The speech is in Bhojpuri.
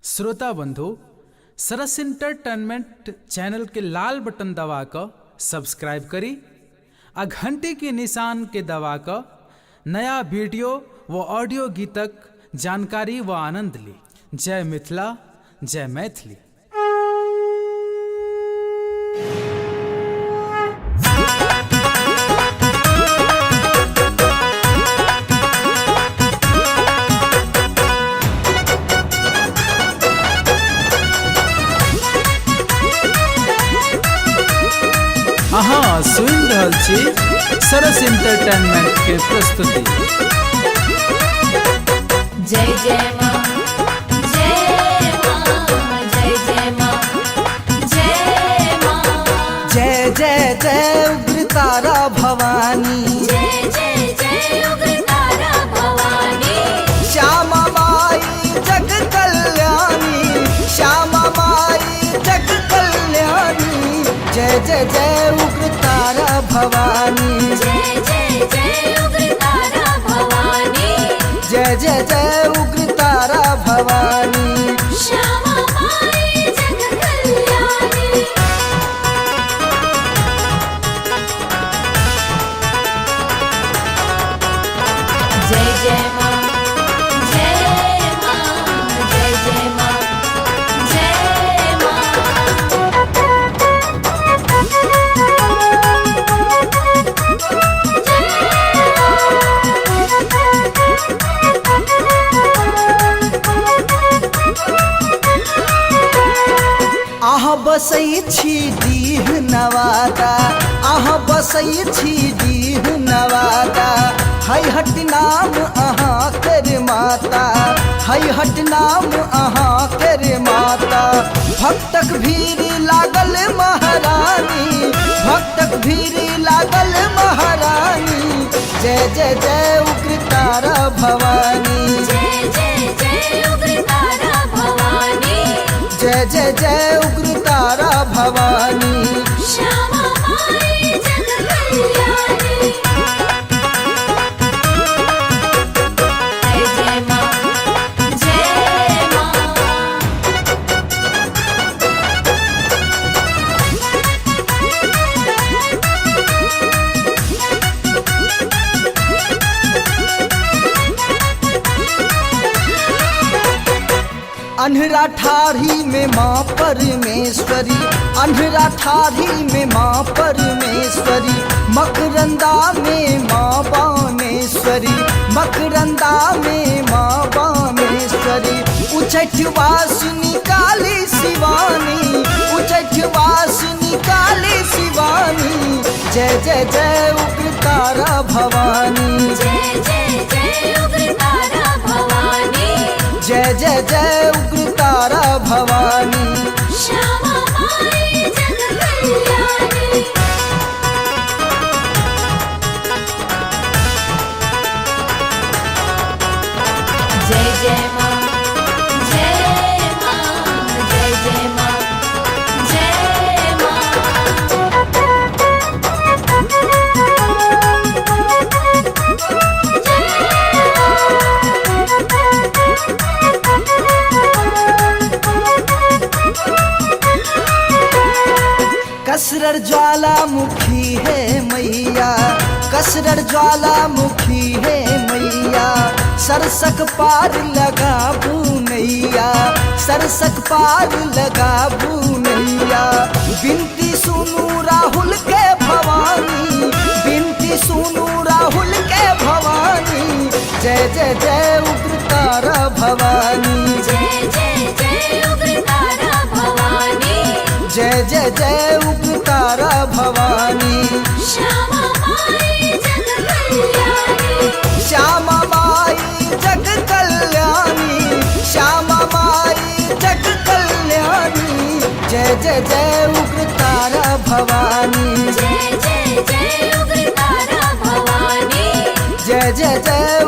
श्रोता बंधु, सरस इंटरटेनमेंट चैनल के लाल बटन दबा कर सब्सक्राइब करी आ घंटी के निशान के दबा कर नया वीडियो व ऑडियो गीतक जानकारी व आनंद ली। जय मिथिला, जय मैथिली। अहाँ सुनि रहल छी सरस इंटरटेनमेंट के प्रस्तुति। जय जय माँ, जय माँ, जय जय माँ, जय माँ, जय जय जय उग्रतारा भवानी, जय जय जय उग्रतारा भवानी, श्यामा माई जग कल्याणी, श्यामा माई जग कल्याणी। जय जय जय उग्रतारा भवानी, जय जय जय उग्रतारा भवानी, जय जय जय उग्रतारा भवानी। श्यामा माई जग कल्याणी। जय जय माँ, जय माँ, जय जय माँ, जय अहाँ बसै छी दीह नवादा, अहाँ बसै छी दीह नवादा। है हट नाम अहाँ कर माता, है हट नाम अहाँ कर माता। भक्तक भीड़ लागल महारानी, भक्तक भीड़ लागल महारानी। जय जय जय उग्रतारा भवानी, जय जय जय उग्रतारा भवानी, जय जय जय उग्रतारा भवानी। श्यामा माई जग कल्याणी। जय जय माँ, जय माँ, अन्हरा ठाढ़ी में माँ परमेश्वरी, अन्हरा ठाढ़ी में माँ परमेश्वरी। मकरंदा में माँ बानेश्वरी, मकरंदा में माँ बानेश्वरी। उचैठ वासुनी काली शिवानी, उचैठ वासुनी काली शिवानी। जय जय जय उग्रतारा भवानी, जय जय जय उग्रतारा भवानी, जय जय जय उग्रतारा भवानी। श्यामा माई जग कल्याणी। जय जय माँ, जय माँ, जय जय माँ, जय कसरर ज्वालामुखी है मैया, कसरर ज्वालामुखी है मैया। सरसक पार लगाबू नैया, सरसक पार लगाबू नैया। बिनती सुनू राहुल के भवानी, बिनती सुनू राहुल के भवानी। जय जय जय उग्रतारा भवानी, जय जय जय उग्रतारा भवानी, जय जय जय उग्रतारा भवानी। श्यामा माई जग कल्याणी। श्यामा माई जग कल्याणी, श्यामा माई जग कल्याणी। जय जय जय उग्रतारा भवानी, जय जय जय उग्रतारा भवानी, जय जय जय